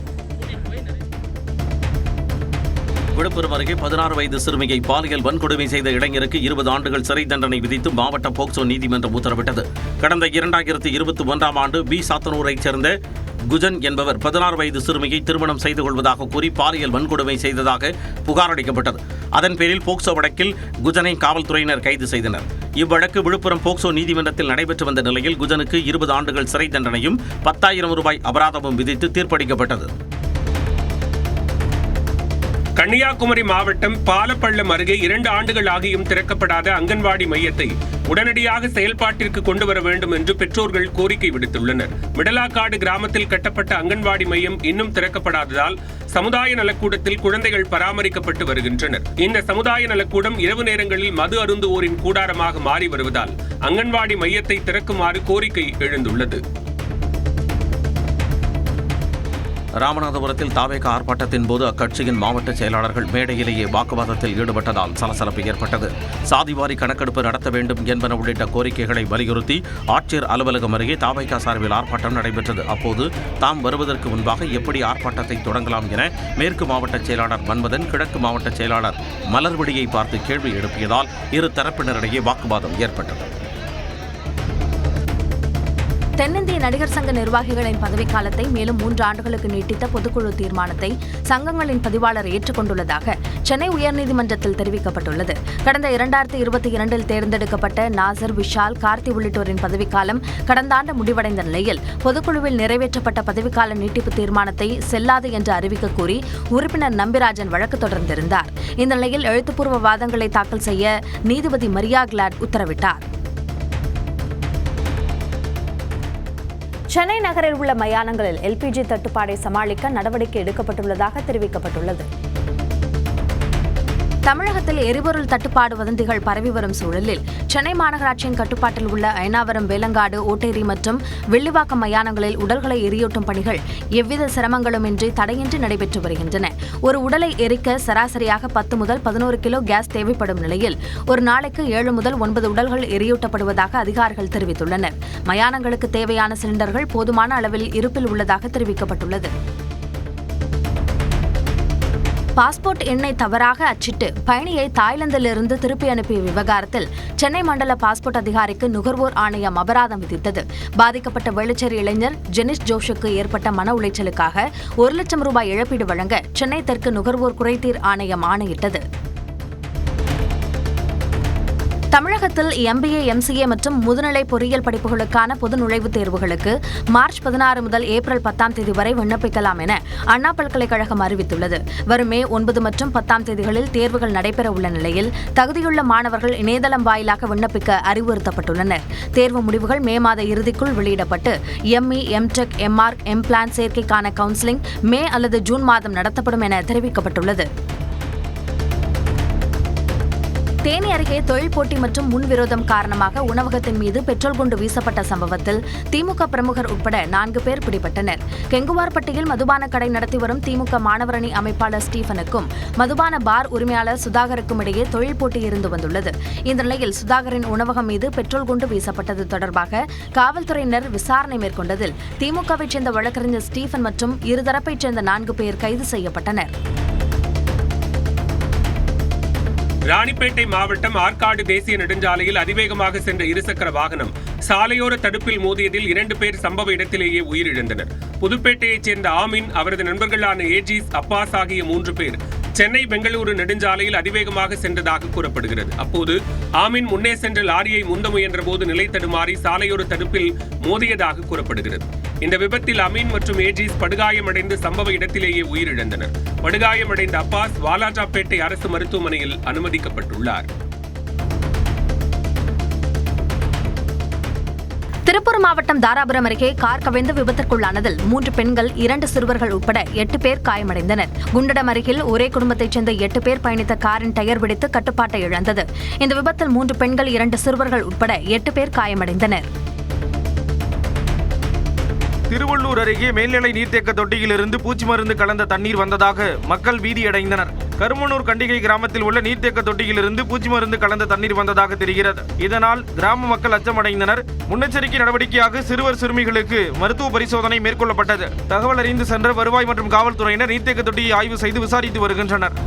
விழுப்புரம் அருகே 16 வயது சிறுமியை பாலியல் வன்கொடுமை செய்த இளைஞருக்கு 20 ஆண்டுகள் சிறை தண்டனை விதித்து மாவட்ட போக்சோ நீதிமன்றம் உத்தரவிட்டது. கடந்த 2021ஆம் ஆண்டு பி சாத்தனூரைச் சேர்ந்த குஜன் என்பவர் 16 வயது சிறுமியை திருமணம் செய்து கொள்வதாக கூறி பாலியல் வன்கொடுமை செய்ததாக புகார் அளிக்கப்பட்டது. அதன் பேரில் போக்சோ வழக்கில் குஜனை காவல்துறையினர் கைது செய்தனர். இவ்வழக்கு விழுப்புரம் போக்சோ நீதிமன்றத்தில் நடைபெற்று வந்த நிலையில் குஜனுக்கு 20 ஆண்டுகள் சிறை தண்டனையும் 10,000 ரூபாய் அபராதமும் விதித்து தீர்ப்பளிக்கப்பட்டது. கன்னியாகுமரி மாவட்டம் பாலப்பள்ளம் அருகே 2 ஆண்டுகள் ஆகியும் திறக்கப்படாத அங்கன்வாடி மையத்தை உடனடியாக செயல்பாட்டிற்கு கொண்டுவர வேண்டும் என்று பெற்றோர்கள் கோரிக்கை விடுத்துள்ளனர். மிடலாக்காடு கிராமத்தில் கட்டப்பட்ட அங்கன்வாடி மையம் இன்னும் திறக்கப்படாததால் சமுதாய நலக்கூடத்தில் குழந்தைகள் பராமரிக்கப்பட்டு வருகின்றனர். இந்த சமுதாய நலக்கூடம் இரவு நேரங்களில் மது அருந்துவோரின் கூடாரமாக மாறி வருவதால் அங்கன்வாடி மையத்தை திறக்குமாறு கோரிக்கை எழுந்துள்ளது. ராமநாதபுரத்தில் தாவேக ஆர்ப்பாட்டத்தின் போது அக்கட்சியின் மாவட்ட செயலாளர்கள் மேடையிலேயே வாக்குவாதத்தில் ஈடுபட்டதால் சலசலப்பு ஏற்பட்டது. சாதிவாரி கணக்கெடுப்பு நடத்த வேண்டும் என்பன உள்ளிட்ட கோரிக்கைகளை வலியுறுத்தி ஆட்சியர் அலுவலகம் அருகே தாவேக சார்பில் ஆர்ப்பாட்டம் நடைபெற்றது. அப்போது தாம் வருவதற்கு முன்பாக எப்படி ஆர்ப்பாட்டத்தை தொடங்கலாம் என மேற்கு மாவட்ட செயலாளர் மன்மதன், கிழக்கு மாவட்ட செயலாளர் மலர்விழியை பார்த்து கேள்வி எழுப்பியதால் இரு தரப்பினரிடையே வாக்குவாதம் ஏற்பட்டது. தென்னிந்திய நடிகர் சங்க நிர்வாகிகளின் பதவிக்காலத்தை மேலும் 3 ஆண்டுகளுக்கு நீட்டித்த பொதுக்குழு தீர்மானத்தை சங்கங்களின் பதிவாளர் ஏற்றுக்கொண்டுள்ளதாக சென்னை உயர்நீதிமன்றத்தில் தெரிவிக்கப்பட்டுள்ளது. கடந்த 2022 தேர்ந்தெடுக்கப்பட்ட நாசர், விஷால், கார்த்தி உள்ளிட்டோரின் பதவிக்காலம் கடந்த ஆண்டு முடிவடைந்த நிலையில் பொதுக்குழுவில் நிறைவேற்றப்பட்ட பதவிக்கால நீட்டிப்பு தீர்மானத்தை செல்லாது என்று அறிவிக்க கோரி உறுப்பினர் நம்பிராஜன் வழக்கு தொடர்ந்திருந்தார். இந்த நிலையில் எழுத்துப்பூர்வ வாதங்களை தாக்கல் செய்ய நீதிபதி மரியா கிளாட் உத்தரவிட்டார். சென்னை நகரில் உள்ள மயானங்களில் LPG தட்டுப்பாடை சமாளிக்க நடவடிக்கை எடுக்கப்பட்டுள்ளதாக தெரிவிக்கப்பட்டுள்ளது. தமிழகத்தில் எரிபொருள் தட்டுப்பாடு வதந்திகள் பரவி வரும் சூழலில் சென்னை மாநகராட்சியின் கட்டுப்பாட்டில் உள்ள அயனாவரம், வேலங்காடு, ஓட்டேரி மற்றும் வெள்ளிவாக்கம் மயானங்களில் உடல்களை எரியூட்டும் பணிகள் எவ்வித சிரமங்களுமின்றி தடையின்றி நடைபெற்று வருகின்றன. ஒரு உடலை எரிக்க சராசரியாக 10 முதல் 11 கிலோ கேஸ் தேவைப்படும் நிலையில் ஒரு நாளைக்கு 7 முதல் 9 உடல்கள் எரியூட்டப்படுவதாக அதிகாரிகள் தெரிவித்துள்ளனர். மயானங்களுக்கு தேவையான சிலிண்டர்கள் போதுமான அளவில் இருப்பில் உள்ளதாக தெரிவிக்கப்பட்டுள்ளது. பாஸ்போர்ட் எண்ணை தவறாக அச்சிட்டு பயணியை தாய்லாந்திலிருந்து திருப்பி அனுப்பிய விவகாரத்தில் சென்னை மண்டல பாஸ்போர்ட் அதிகாரிக்கு நுகர்வோர் ஆணையம் அபராதம் விதித்தது. பாதிக்கப்பட்ட வேளச்சேரி இளைஞர் ஜெனிஷ் ஜோஷுக்கு ஏற்பட்ட மன உளைச்சலுக்காக 1 லட்சம் ரூபாய் இழப்பீடு வழங்க சென்னை தெற்கு நுகர்வோர் குறைதீர் ஆணையம் ஆணையிட்டது. தமிழகத்தில் MBA, MCA மற்றும் முதுநிலை பொறியியல் படிப்புகளுக்கான பொது நுழைவுத் தேர்வுகளுக்கு மார்ச் 16 முதல் ஏப்ரல் 10ஆம் தேதி வரை விண்ணப்பிக்கலாம் என அண்ணா பல்கலைக்கழகம் அறிவித்துள்ளது. வரும் மே 9 மற்றும் 10ஆம் தேதிகளில் தேர்வுகள் நடைபெற உள்ள நிலையில் தகுதியுள்ள மாணவர்கள் இணையதளம் வாயிலாக விண்ணப்பிக்க அறிவுறுத்தப்பட்டுள்ளனர். தேர்வு முடிவுகள் மே மாத இறுதிக்குள் வெளியிடப்பட்டு ME, MTech, MArch, MPlan சேர்க்கைக்கான கவுன்சிலிங் மே அல்லது ஜூன் மாதம் நடத்தப்படும் என தெரிவிக்கப்பட்டுள்ளது. தேனி அருகே தொழில் போட்டி மற்றும் முன்விரோதம் காரணமாக உணவகத்தின் மீது பெட்ரோல் குண்டு வீசப்பட்ட சம்பவத்தில் திமுக பிரமுகர் உட்பட 4 பேர் பிடிபட்டனர். கெங்குவார்பட்டியில் மதுபான கடை நடத்தி வரும் திமுக மாணவரணி அமைப்பாளர் ஸ்டீபனுக்கும் மதுபான பார் உரிமையாளர் சுதாகருக்கும் இடையே தொழில் போட்டி இருந்து வந்துள்ளது. இந்த நிலையில் சுதாகரின் உணவகம் மீது பெட்ரோல் குண்டு வீசப்பட்டது தொடர்பாக காவல்துறையினர் விசாரணை மேற்கொண்டதில் திமுகவைச் சேர்ந்த வழக்கறிஞர் ஸ்டீபன் மற்றும் இருதரப்பைச் சேர்ந்த 4 பேர் கைது செய்யப்பட்டனர். ராணிப்பேட்டை மாவட்டம் ஆற்காடு தேசிய நெடுஞ்சாலையில் அதிவேகமாக சென்ற இருசக்கர வாகனம் சாலையோர தடுப்பில் மோதியதில் 2 பேர் சம்பவ இடத்திலேயே உயிரிழந்தனர். புதுப்பேட்டையைச் சேர்ந்த ஆமீன், அவரது நண்பர்களான ஏஜிஸ், அப்பாஸ் ஆகிய 3 பேர் சென்னை பெங்களூரு நெடுஞ்சாலையில் அதிவேகமாக சென்றதாக கூறப்படுகிறது. அப்போது ஆமீன் முன்னே சென்ற லாரியை முந்த முயன்றபோது நிலை தடுமாறி சாலையோர தடுப்பில் மோதியதாக கூறப்படுகிறது. இந்த விபத்தில் அமீன் மற்றும் ஏஜிஸ் படுகாயமடைந்து சம்பவ இடத்திலேயே உயிரிழந்தனர். படுகாயமடைந்த அப்பாஸ் வாலாஜாப்பேட்டை அரசு மருத்துவமனையில் அனுமதிக்கப்பட்டுள்ளார். திருப்பூர் மாவட்டம் தாராபுரம் அருகே கார் கவிழ்ந்து விபத்திற்குள்ளானதில் 3 பெண்கள், 2 சிறுவர்கள் உட்பட 8 பேர் காயமடைந்தனர். குண்டடம் அருகில் ஒரே குடும்பத்தைச் சேர்ந்த 8 பேர் பயணித்த காரின் டயர் வெடித்து கட்டுப்பாட்டை இழந்தது. இந்த விபத்தில் 3 பெண்கள், 2 சிறுவர்கள் உட்பட 8 பேர் காயமடைந்தனர். திருவள்ளூர் அருகே மேல்நிலை நீர்த்தேக்க தொட்டியிலிருந்து பூச்சி மருந்து கலந்த தண்ணீர் வந்ததாக மக்கள் பீதியடைந்தனர். கருமனூர் கண்டிகை கிராமத்தில் உள்ள நீர்த்தேக்க தொட்டியிலிருந்து பூச்சி மருந்து கலந்த தண்ணீர் வந்ததாக தெரிகிறது. இதனால் கிராம மக்கள் அச்சமடைந்தனர். முன்னெச்சரிக்கை நடவடிக்கையாக சிறுவர் சிறுமிகளுக்கு மருத்துவ பரிசோதனை மேற்கொள்ளப்பட்டது. தகவல் அறிந்து சென்ற வருவாய் மற்றும் காவல்துறையினர் நீர்த்தேக்க தொட்டியை ஆய்வு செய்து விசாரித்து வருகின்றனர்.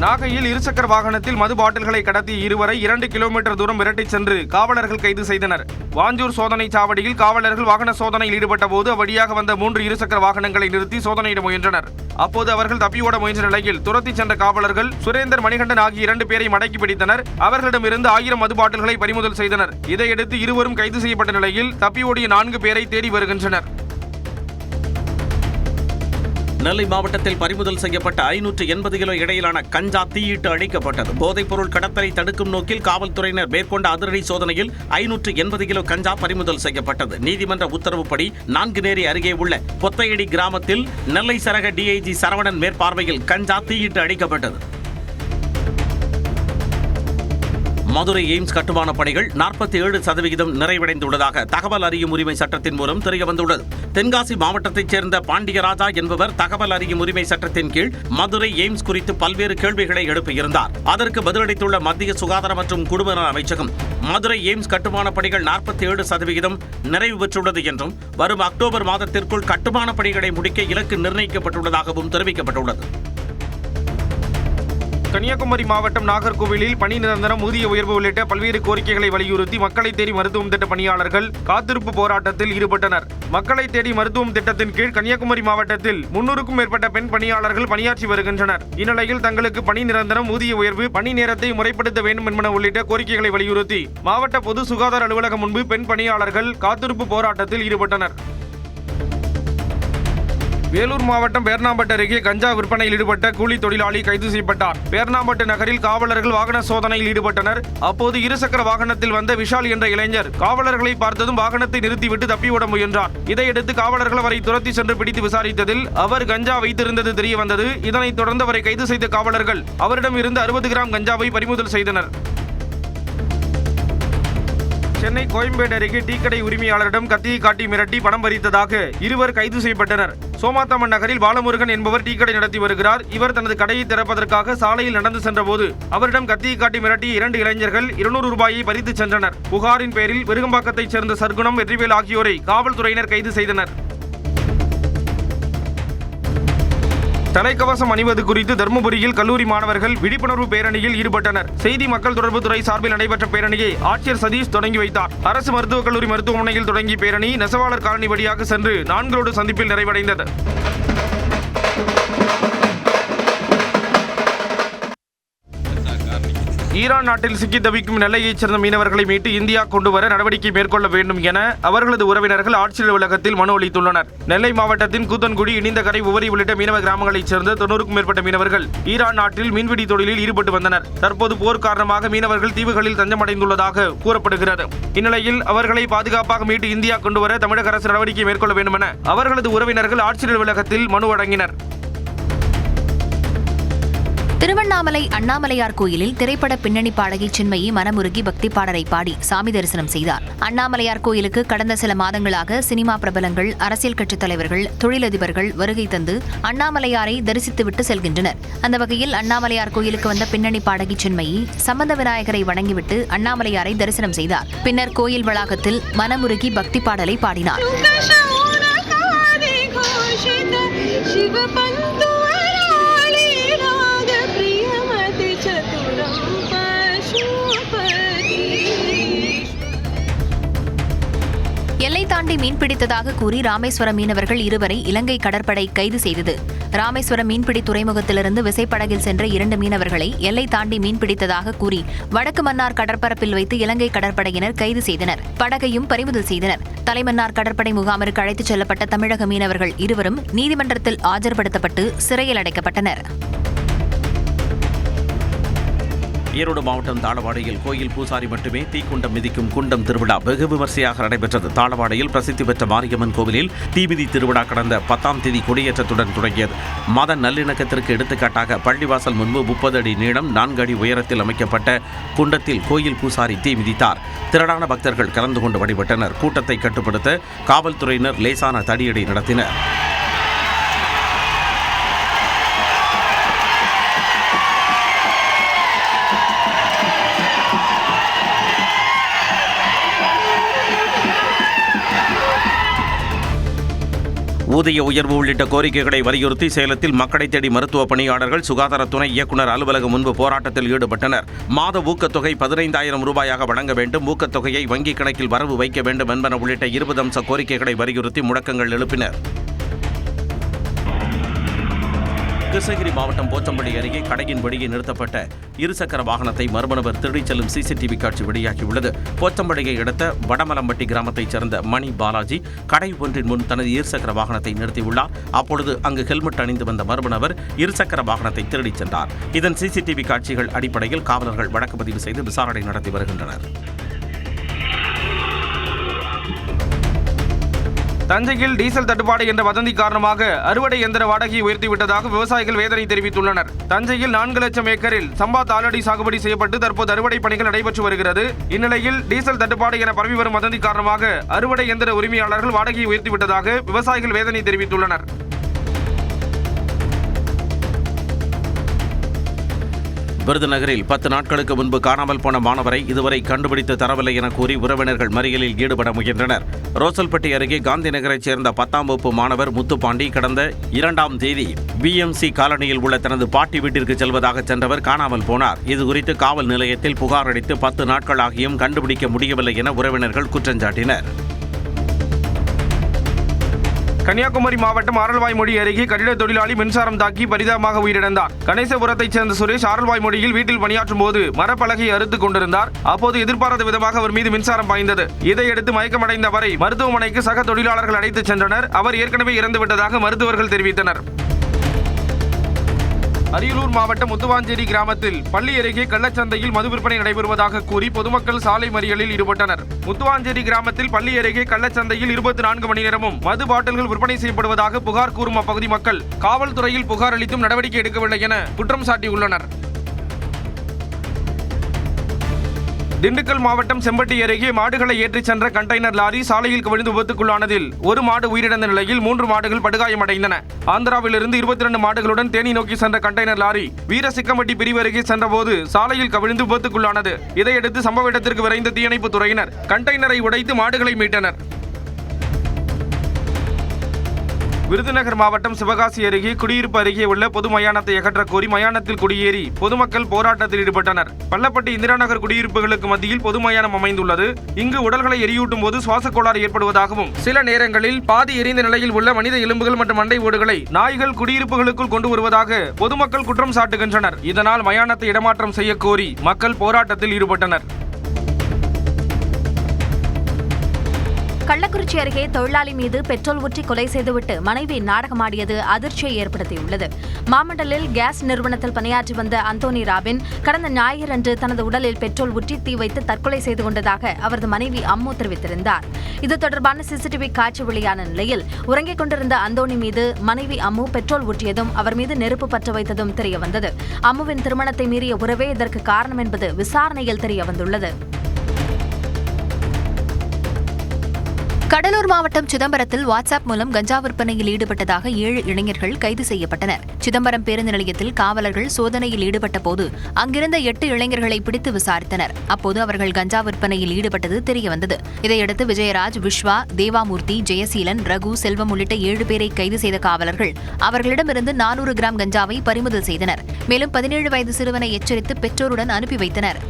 நாகையில் இருசக்கர வாகனத்தில் மது பாட்டில்களை கடத்திய இருவரை 2 கிலோமீட்டர் தூரம் விரட்டிச் சென்று காவலர்கள் கைது செய்தனர். வாஞ்சூர் சோதனை சாவடியில் காவலர்கள் வாகன சோதனையில் ஈடுபட்ட போது அவ்வழியாக வந்த 3 இருசக்கர வாகனங்களை நிறுத்தி சோதனையிட முயன்றனர். அப்போது அவர்கள் தப்பியோட முயன்ற நிலையில் துரத்தி சென்ற காவலர்கள் சுரேந்தர், மணிகண்டன் ஆகிய 2 பேரை மடக்கி பிடித்தனர். அவர்களிடமிருந்து 1000 மது பாட்டில்களை பறிமுதல் செய்தனர். இதையடுத்து இருவரும் கைது செய்யப்பட்ட நிலையில் தப்பி ஓடிய 4 பேரை தேடி வருகின்றனர். நெல்லை மாவட்டத்தில் பறிமுதல் செய்யப்பட்ட 580 கிலோ இடையிலான கஞ்சா தீயிட்டு அழிக்கப்பட்டது. போதைப்பொருள் கடத்தலை தடுக்கும் நோக்கில் காவல்துறையினர் மேற்கொண்ட அதிரடி சோதனையில் 580 கிலோ கஞ்சா பறிமுதல் செய்யப்பட்டது. நீதிமன்ற உத்தரவுப்படி நான்குநேரி அருகே உள்ள பொத்தையடி கிராமத்தில் நெல்லை சரக டிஐஜி சரவணன் மேற்பார்வையில் கஞ்சா தீயிட்டு அழிக்கப்பட்டது. மதுரை எய்ம்ஸ் கட்டுமான பணிகள் 47% நிறைவடைந்துள்ளதாக தகவல் அறியும் உரிமை சட்டத்தின் மூலம் தெரியவந்துள்ளது. தென்காசி மாவட்டத்தைச் சேர்ந்த பாண்டியராஜா என்பவர் தகவல் அறியும் உரிமை சட்டத்தின் கீழ் மதுரை எய்ம்ஸ் குறித்து பல்வேறு கேள்விகளை எழுப்பியிருந்தார். அதற்கு பதிலளித்துள்ள மத்திய சுகாதார மற்றும் குடும்ப நல அமைச்சகம் மதுரை எய்ம்ஸ் கட்டுமான பணிகள் 47% நிறைவு பெற்றுள்ளது என்றும் வரும் அக்டோபர் மாதத்திற்குள் கட்டுமான பணிகளை முடிக்க இலக்கு நிர்ணயிக்கப்பட்டுள்ளதாகவும் தெரிவிக்கப்பட்டுள்ளது. கன்னியாகுமரி மாவட்டம் நாகர்கோவிலில் பணி நிரந்தரம், ஊதிய உயர்வு உள்ளிட்ட பல்வேறு கோரிக்கைகளை வலியுறுத்தி மக்களை தேடி மருத்துவம் திட்ட பணியாளர்கள் காத்திருப்பு போராட்டத்தில் ஈடுபட்டனர். மக்களை தேடி மருத்துவம் திட்டத்தின் கீழ் கன்னியாகுமரி மாவட்டத்தில் 300க்கும் மேற்பட்ட பெண் பணியாளர்கள் பணியாற்றி வருகின்றனர். இந்நிலையில் தங்களுக்கு பணி நிரந்தரம், ஊதிய உயர்வு, பணி நேரத்தை முறைப்படுத்த வேண்டும் என்பன உள்ளிட்ட கோரிக்கைகளை வலியுறுத்தி மாவட்ட பொது சுகாதார அலுவலகம் முன்பு பெண் பணியாளர்கள் காத்திருப்பு போராட்டத்தில் ஈடுபட்டனர். வேலூர் மாவட்டம் பேர்ணாம்பட்டு அருகே கஞ்சா விற்பனையில் ஈடுபட்ட கூலி தொழிலாளி கைது செய்யப்பட்டார். பேர்ணாம்பட்டு நகரில் காவலர்கள் வாகன சோதனையில் ஈடுபட்டனர். அப்போது இருசக்கர வாகனத்தில் வந்த விஷால் என்ற இளைஞர் காவலர்களை பார்த்ததும் வாகனத்தை நிறுத்திவிட்டு தப்பியோட முயன்றார். இதையடுத்து காவலர்கள் அவரை துரத்தி சென்று பிடித்து விசாரித்ததில் அவர் கஞ்சா வைத்திருந்தது தெரியவந்தது. இதனைத் தொடர்ந்து அவரை கைது செய்த காவலர்கள் அவரிடம் இருந்து 60 கிராம் கஞ்சாவை பறிமுதல் செய்தனர். சென்னை கோயம்பேடு அருகே டீக்கடை உரிமையாளரிடம் கத்தியை காட்டி மிரட்டி பணம் பறித்ததாக இருவர் கைது செய்யப்பட்டனர். சோமாத்தம்மன் நகரில் பாலமுருகன் என்பவர் டீக்கடை நடத்தி வருகிறார். இவர் தனது கடையை திறப்பதற்காக சாலையில் நடந்து சென்றபோது அவரிடம் கத்தியை காட்டி மிரட்டிய 2 இளைஞர்கள் 200 ரூபாயை பறித்து சென்றனர். புகாரின் பேரில் விருகம்பாக்கத்தைச் சேர்ந்த சர்க்குணம், வெற்றிவேல் ஆகியோரை காவல்துறையினர் கைது செய்தனர். தலைக்கவசம் அணிவது குறித்து தருமபுரியில் கல்லூரி மாணவர்கள் விழிப்புணர்வு பேரணியில் ஈடுபட்டனர். செய்தி மக்கள் தொடர்பு துறை சார்பில் நடைபெற்ற பேரணியை ஆட்சியர் சதீஷ் தொடங்கி வைத்தார். அரசு மருத்துவக் கல்லூரி மருத்துவமனையில் தொடங்கிய பேரணி நெசவாளர் காலனி வழியாக சென்று 4 ரோடு சந்திப்பில் நிறைவடைந்தது. ஈரான் நாட்டில் சிக்கி தவிக்கும் நெல்லையைச் சேர்ந்த மீனவர்களை மீட்டு இந்தியா கொண்டுவர நடவடிக்கை மேற்கொள்ள வேண்டும் என அவர்களது உறவினர்கள் ஆட்சியர் அலுவலகத்தில் மனு அளித்துள்ளனர். நெல்லை மாவட்டத்தின் கூத்தன்குடி, இனிந்தகரை, உவரி உள்ளிட்ட மீனவ கிராமங்களைச் சேர்ந்த 90க்கும் மேற்பட்ட மீனவர்கள் ஈரான் நாட்டில் மீன்பிடி தொழிலில் ஈடுபட்டு வந்தனர். தற்போது போர் காரணமாக மீனவர்கள் தீவுகளில் தஞ்சமடைந்துள்ளதாக கூறப்படுகிறது. இந்நிலையில் அவர்களை பாதுகாப்பாக மீட்டு இந்தியா கொண்டுவர தமிழக அரசு நடவடிக்கை மேற்கொள்ள வேண்டும் என அவர்களது உறவினர்கள் ஆட்சியர் அலுவலகத்தில் மனு வழங்கினர். திருவண்ணாமலை அண்ணாமலையார் கோயிலில் திரைப்பட பின்னணி பாடகி சின்மயி மனமுருகி பக்தி பாடலை பாடி சாமி தரிசனம் செய்தார். அண்ணாமலையார் கோயிலுக்கு கடந்த சில மாதங்களாக சினிமா பிரபலங்கள், அரசியல் கட்சித் தலைவர்கள், தொழிலதிபர்கள் வருகை தந்து அண்ணாமலையாரை தரிசித்துவிட்டு செல்கின்றனர். அந்த வகையில் அண்ணாமலையார் கோயிலுக்கு வந்த பின்னணி பாடகி சின்மயி சம்பந்த விநாயகரை வணங்கிவிட்டு அண்ணாமலையாரை தரிசனம் செய்தார். பின்னர் கோயில் வளாகத்தில் மனமுருகி பக்தி பாடலை பாடினார். எல்லை தாண்டி மீன்பிடித்ததாக கூறி ராமேஸ்வரம் மீனவர்கள் 2 இலங்கை கடற்படை கைது செய்தது. ராமேஸ்வரம் மீன்பிடி துறைமுகத்திலிருந்து விசைப்படகில் சென்ற 2 மீனவர்களை எல்லை தாண்டி மீன்பிடித்ததாக கூறி வடக்கு மன்னார் கடற்பரப்பில் வைத்து இலங்கை கடற்படையினர் கைது செய்தனர். படகையும் பறிமுதல் செய்தனர். தலைமன்னார் கடற்படை முகாமிற்கு அழைத்துச் செல்லப்பட்ட தமிழக மீனவர்கள் 2 நீதிமன்றத்தில் ஆஜர்படுத்தப்பட்டு சிறையில் அடைக்கப்பட்டனர். ஈரோடு மாவட்டம் தாளவாடியில் கோயில் பூசாரி மட்டுமே தீக்குண்டம் மிதிக்கும் குண்டம் திருவிழா வெகு விமர்சையாக நடைபெற்றது. தாளவாடியில் பிரசித்தி பெற்ற மாரியம்மன் கோவிலில் தீமிதி திருவிழா கடந்த 10ஆம் தேதி கொடியேற்றத்துடன் தொடங்கியது. மத நல்லிணக்கத்திற்கு எடுத்துக்காட்டாக பள்ளிவாசல் முன்பு 30 அடி நீளம், 4 அடி உயரத்தில் அமைக்கப்பட்ட குண்டத்தில் கோயில் பூசாரி தீ மிதித்தார். திரளான பக்தர்கள் கலந்து கொண்டு வழிபட்டனர். கூட்டத்தை கட்டுப்படுத்த காவல்துறையினர் லேசான தடியடி நடத்தினர். ஊதிய உயர்வு உள்ளிட்ட கோரிக்கைகளை வலியுறுத்தி சேலத்தில் மக்களை தேடி மருத்துவ பணியாளர்கள் சுகாதார துணை இயக்குநர் அலுவலகம் முன்பு போராட்டத்தில் ஈடுபட்டனர். மாத ஊக்கத்தொகை 15,000 ரூபாயாக வழங்க வேண்டும், ஊக்கத்தொகையை வங்கிக் கணக்கில் வரவு வைக்க வேண்டும் என்பன உள்ளிட்ட 20 அம்ச கோரிக்கைகளை வலியுறுத்தி முழக்கங்கள் எழுப்பினர். கிருஷ்ணகிரி மாவட்டம் போச்சம்பள்ளி அருகே கடையின் வெளியே நிறுத்தப்பட்ட இருசக்கர வாகனத்தை மர்ம நபர் திருடிச் செல்லும் சிசிடிவி காட்சி வெளியாகியுள்ளது. போச்சம்பள்ளியை அடுத்த வடமலம்பட்டி கிராமத்தைச் சேர்ந்த மணி பாலாஜி கடை ஒன்றின் முன் தனது இருசக்கர வாகனத்தை நிறுத்தியுள்ளார். அப்பொழுது அங்கு ஹெல்மெட் அணிந்து வந்த மர்ம நபர் இருசக்கர வாகனத்தை திருடிச் சென்றார். இதன் சிசிடிவி காட்சிகள் அடிப்படையில் காவலர்கள் வழக்கு பதிவு செய்து விசாரணை நடத்தி வருகின்றனர். தஞ்சையில் டீசல் தட்டுப்பாடு என்ற வதந்தி காரணமாக அறுவடை எந்திர வாடகையை உயர்த்திவிட்டதாக விவசாயிகள் வேதனை தெரிவித்துள்ளனர். தஞ்சையில் 4 லட்சம் ஏக்கரில் சம்பா தாளடி சாகுபடி செய்யப்பட்டு தற்போது அறுவடை பணிகள் நடைபெற்று வருகிறது. இந்நிலையில் டீசல் தட்டுப்பாடு என பரவி வரும் வதந்தி காரணமாக அறுவடை எந்திர உரிமையாளர்கள் வாடகையை உயர்த்திவிட்டதாக விவசாயிகள் வேதனை தெரிவித்துள்ளனர். விருதுநகரில் 10 நாட்களுக்கு முன்பு காணாமல் போன மாணவரை இதுவரை கண்டுபிடித்து தரவில்லை என கூறி உறவினர்கள் மறியலில் ஈடுபட முயன்றனர். ரோசல்பட்டி அருகே காந்தி நகரைச் சேர்ந்த 10ஆம் வகுப்பு மாணவர் முத்துப்பாண்டி கடந்த 2ஆம் தேதி BMC காலனியில் உள்ள தனது பாட்டி வீட்டிற்கு செல்வதாக சென்றவர் காணாமல் போனார். இதுகுறித்து காவல் நிலையத்தில் புகார் அளித்து 10 நாட்களாகியும் கண்டுபிடிக்க முடியவில்லை என உறவினர்கள் குற்றஞ்சாட்டினர். கன்னியாகுமரி மாவட்டம் ஆரல்வாய்மொழி அருகே கட்டிட தொழிலாளி மின்சாரம் தாக்கி பரிதாபமாக உயிரிழந்தார். கணேசபுரத்தைச் சேர்ந்த சுரேஷ் ஆரல்வாய்மொழியில் வீட்டில் பணியாற்றும் போது மரப்பலகையை அறுத்துக் கொண்டிருந்தார். அப்போது எதிர்பாராத விதமாக அவர் மீது மின்சாரம் பாய்ந்தது. இதையடுத்து மயக்கமடைந்த அவரை மருத்துவமனைக்கு சக தொழிலாளர்கள் அழைத்துச் சென்றனர். அவர் ஏற்கனவே இறந்துவிட்டதாக மருத்துவர்கள் தெரிவித்தனர். அரியலூர் மாவட்டம் முத்துவாஞ்சேரி கிராமத்தில் பள்ளி அருகே கள்ளச்சந்தையில் மது விற்பனை நடைபெறுவதாக கூறி பொதுமக்கள் சாலை மறியலில் ஈடுபட்டனர். முத்துவாஞ்சேரி கிராமத்தில் பள்ளி அருகே கள்ளச்சந்தையில் 24 மணி நேரமும் மது பாட்டில்கள் விற்பனை செய்யப்படுவதாக புகார் கூறும் அப்பகுதி மக்கள் காவல்துறையில் புகார் அளித்தும் நடவடிக்கை எடுக்கவில்லை என குற்றம் சாட்டியுள்ளனர். திண்டுக்கல் மாவட்டம் செம்பட்டி அருகே மாடுகளை ஏற்றிச் சென்ற கண்டெய்னர் லாரி சாலையில் கவிழ்ந்து விபத்துக்குள்ளானதில் ஒரு மாடு உயிரிழந்த நிலையில் 3 மாடுகள் படுகாயமடைந்தன. ஆந்திராவிலிருந்து 22 மாடுகளுடன் தேனி நோக்கி சென்ற கண்டெய்னர் லாரி வீரசிக்கம்பட்டி பிரிவு அருகே சென்றபோது சாலையில் கவிழ்ந்து விபத்துக்குள்ளானது. இதையடுத்து சம்பவ இடத்திற்கு விரைந்த தீயணைப்புத் துறையினர் கண்டெய்னரை உடைத்து மாடுகளை மீட்டனர். விருதுநகர் மாவட்டம் சிவகாசி அருகே குடியிருப்பு அருகே உள்ள பொது மயானத்தை அகற்றக் கோரி மயானத்தில் குடியேறி பொதுமக்கள் போராட்டத்தில் ஈடுபட்டனர். பள்ளப்பட்டி இந்திரா நகர் குடியிருப்புகளுக்கு மத்தியில் பொது மயானம் அமைந்துள்ளது. இங்கு உடல்களை எரியூட்டும் போது சுவாச கோளாறு ஏற்படுவதாகவும் சில நேரங்களில் பாதி எரிந்த நிலையில் உள்ள மனித எலும்புகள் மற்றும் மண்டை ஓடுகளை நாய்கள் குடியிருப்புகளுக்குள் கொண்டு வருவதாக பொதுமக்கள் குற்றம் சாட்டுகின்றனர். இதனால் மயானத்தை இடமாற்றம் செய்ய கோரி மக்கள் போராட்டத்தில் ஈடுபட்டனர். கள்ளக்குறிச்சி அருகே தொழிலாளி மீது பெட்ரோல் ஊற்றி கொலை செய்துவிட்டு மனைவி நாடகமாடியது அதிர்ச்சியை ஏற்படுத்தியுள்ளது. மாமண்டலில் கேஸ் நிறுவனத்தில் பணியாற்றி வந்த அந்தோனி ராபின் கடந்த ஞாயிறன்று தனது உடலில் பெட்ரோல் ஊற்றி தீ வைத்து தற்கொலை செய்து கொண்டதாக அவரது மனைவி அம்மு தெரிவித்திருந்தார். இது தொடர்பான CCTV காட்சி வெளியான நிலையில் உறங்கிக் கொண்டிருந்த அந்தோனி மீது மனைவி அம்மு பெட்ரோல் ஊற்றியதும் அவர் மீது நெருப்பு பற்ற வைத்ததும் தெரியவந்தது. அம்முவின் திருமணத்தை மீறிய உறவே இதற்கு காரணம் என்பது விசாரணையில் தெரியவந்துள்ளது. கடலூர் மாவட்டம் சிதம்பரத்தில் வாட்ஸ்அப் மூலம் கஞ்சா விற்பனையில் ஈடுபட்டதாக 7 இளைஞர்கள் கைது செய்யப்பட்டனர். சிதம்பரம் பேருந்து நிலையத்தில் காவலர்கள் சோதனையில் ஈடுபட்ட போது அங்கிருந்த 8 இளைஞர்களை பிடித்து விசாரித்தனர். அப்போது அவர்கள் கஞ்சா விற்பனையில் ஈடுபட்டது தெரியவந்தது. இதையடுத்து விஜயராஜ், விஸ்வா, தேவாமூர்த்தி, ஜெயசீலன், ரகு, செல்வம் உள்ளிட்ட 7 பேரை கைது செய்த காவலர்கள் அவர்களிடமிருந்து 400 கிராம் கஞ்சாவை பறிமுதல் செய்தனர். மேலும் 17 வயது சிறுவனை எச்சரித்து பெற்றோருடன் அனுப்பி வைத்தனர்.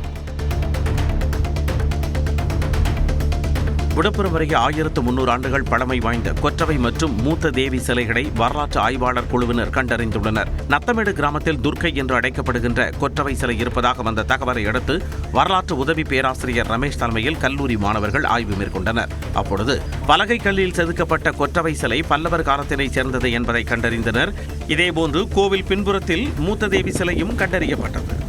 விழுப்புரம் அருகே 1300 ஆண்டுகள் பழமை வாய்ந்த கொற்றவை மற்றும் மூத்த தேவி சிலைகளை வரலாற்று ஆய்வாளர் குழுவினர் கண்டறிந்துள்ளனர். நத்தமேடு கிராமத்தில் துர்க்கை என்று அழைக்கப்படுகின்ற கொற்றவை சிலை இருப்பதாக வந்த தகவலை அடுத்து வரலாற்று உதவி பேராசிரியர் ரமேஷ் தலைமையில் கல்லூரி மாணவர்கள் ஆய்வு மேற்கொண்டனர். அப்பொழுது பலகை கல்லில் செதுக்கப்பட்ட கொற்றவை சிலை பல்லவர் காலத்தினைச் சேர்ந்தது என்பதை கண்டறிந்தனர். இதேபோன்று கோவில் பின்புறத்தில் மூத்த தேவி சிலையும் கண்டறியப்பட்டது.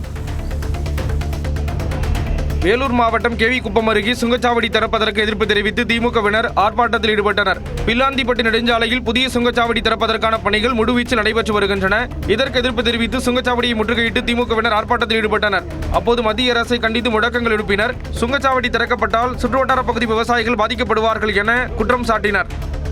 வேலூர் மாவட்டம் கேவிக்குப்பம் அருகே சுங்கச்சாவடி திறப்பதற்கு எதிர்ப்பு தெரிவித்து திமுகவினர் ஆர்ப்பாட்டத்தில் ஈடுபட்டனர். பில்லாந்திப்பட்டி நெடுஞ்சாலையில் புதிய சுங்கச்சாவடி திறப்பதற்கான பணிகள் முழுவீச்சில் நடைபெற்று வருகின்றன. இதற்கு எதிர்ப்பு தெரிவித்து சுங்கச்சாவடியை முற்றுகையிட்டு திமுகவினர் ஆர்ப்பாட்டத்தில் ஈடுபட்டனர். அப்போது மத்திய அரசை கண்டித்து முழக்கங்கள் எழுப்பினர். சுங்கச்சாவடி திறக்கப்பட்டால் சுற்றுவட்டார பகுதி விவசாயிகள் பாதிக்கப்படுவார்கள் என குற்றம் சாட்டினர்.